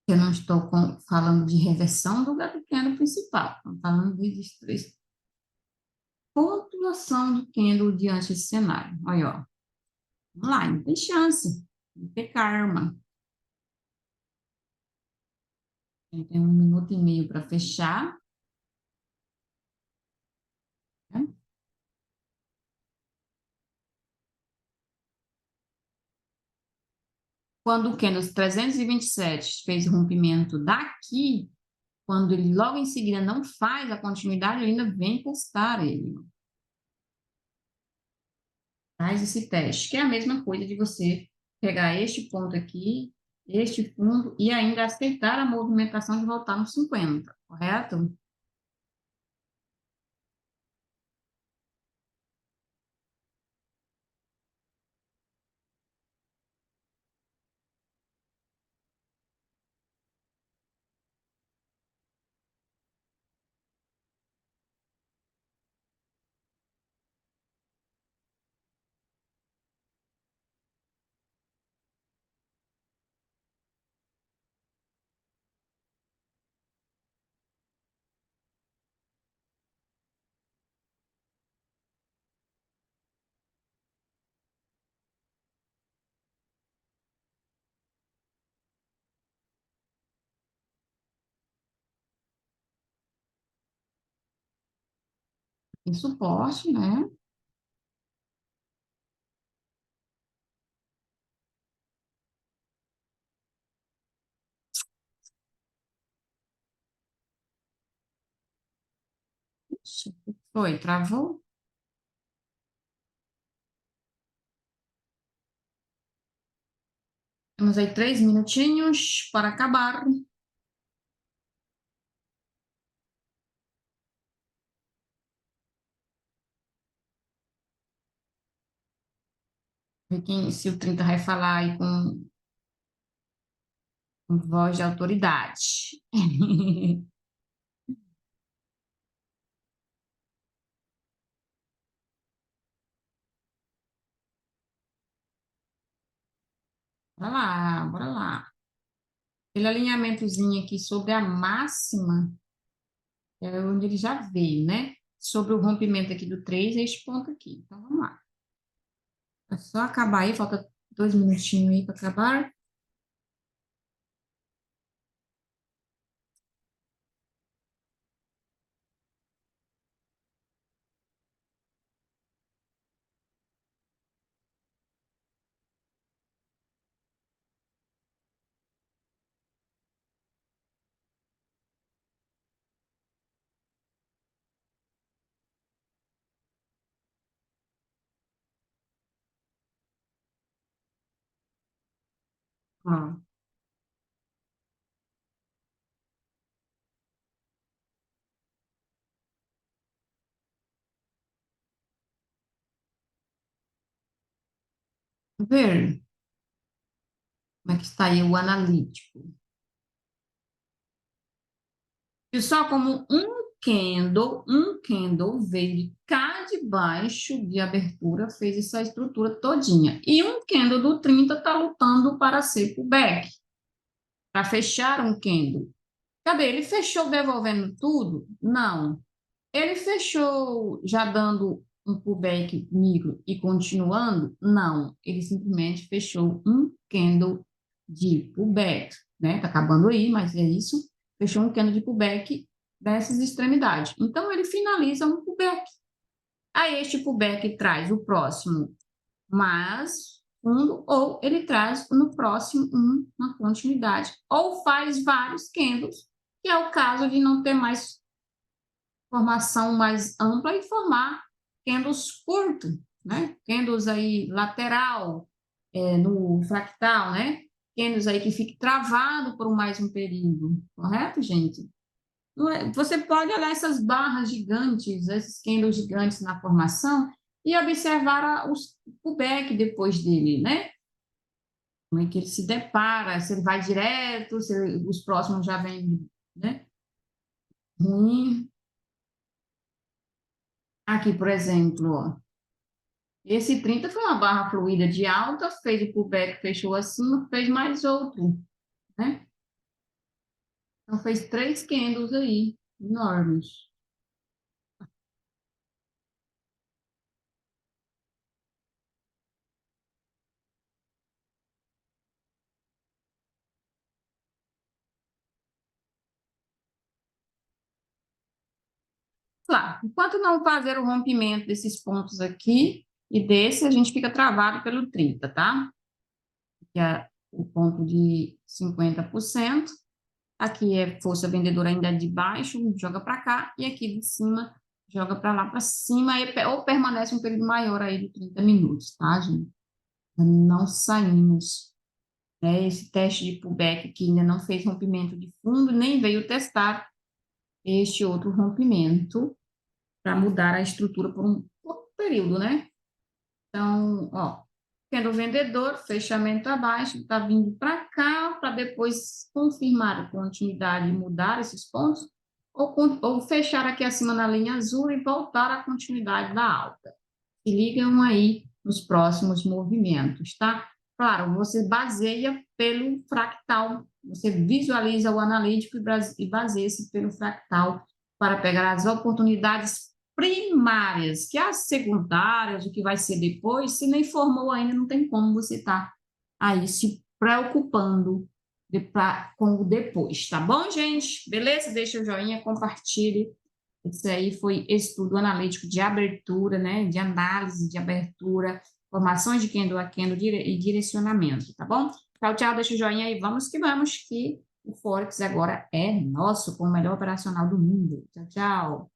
Eu não estou falando de reversão do gap candle principal. Estou falando de pontuação do candle diante desse cenário. Olha, ó. Vamos lá, não tem chance. Não tem karma. Tem 1 minuto e meio para fechar. Né? Quando o candle 327 fez o rompimento daqui, quando ele logo em seguida não faz a continuidade, ele ainda vem testar ele. Faz esse teste, que é a mesma coisa de você pegar este ponto aqui, este fundo, e ainda acertar a movimentação de voltar no 50, correto? Tem suporte, né? Foi, travou? Temos aí 3 minutinhos para acabar. Ver se o 30 vai falar aí com voz de autoridade. Bora lá, bora lá. Aquele alinhamentozinho aqui sobre a máxima, é onde ele já veio, né? Sobre o rompimento aqui do 3 é este ponto aqui. Então, vamos lá. É só acabar aí, falta 2 minutinhos aí para acabar. Ó, ver como é que está aí o analítico. E só como um candle veio de cá de baixo de abertura, fez essa estrutura todinha. E um candle do 30 está lutando para ser pullback, para fechar um candle. Cadê? Ele fechou devolvendo tudo? Não. Ele fechou já dando um pullback micro e continuando? Não. Ele simplesmente fechou um candle de pullback, né? Tá acabando aí, mas é isso. Fechou um candle de pullback dessas extremidades. Então, ele finaliza um pullback. Aí, este pullback traz o próximo mais fundo, ou ele traz no próximo uma continuidade, ou faz vários candles, que é o caso de não ter mais formação mais ampla e formar candles curtos, né? Candles aí lateral, no fractal, né? candles aí que fique travado por mais um período, correto, gente? Você pode olhar essas barras gigantes, esses candles gigantes na formação e observar o pullback depois dele, né? Como é que ele se depara, se ele vai direto, se os próximos já vêm, né? Ruim. Aqui, por exemplo, ó, esse 30 foi uma barra fluida de alta, fez o pullback, fechou acima, fez mais outro, né? Então, fez 3 candles aí, enormes. Lá, enquanto não fazer o rompimento desses pontos aqui e desse, a gente fica travado pelo 30, tá? Que é o ponto de 50%. Aqui é força vendedora ainda de baixo, joga para cá, e aqui de cima, joga para lá para cima, ou permanece um período maior aí de 30 minutos, tá, gente? Não saímos, né? Esse teste de pullback que ainda não fez rompimento de fundo, nem veio testar este outro rompimento para mudar a estrutura por um período, né? Então, ó, tendo vendedor, fechamento abaixo, está vindo para cá para depois confirmar a continuidade e mudar esses pontos, ou fechar aqui acima na linha azul e voltar à continuidade da alta. Se ligam aí nos próximos movimentos, tá? Claro, você baseia pelo fractal, você visualiza o analítico e baseia-se pelo fractal para pegar as oportunidades primárias, que as secundárias, o que vai ser depois, se nem formou ainda, não tem como você estar aí se preocupando com o depois, tá bom, gente? Beleza? Deixa o joinha, compartilhe. Isso aí foi estudo analítico de abertura, né? De análise de abertura, formações de candle a candle e direcionamento, tá bom? Tchau, tchau, deixa o joinha aí. Vamos que o Forex agora é nosso, com o melhor operacional do mundo. Tchau, tchau.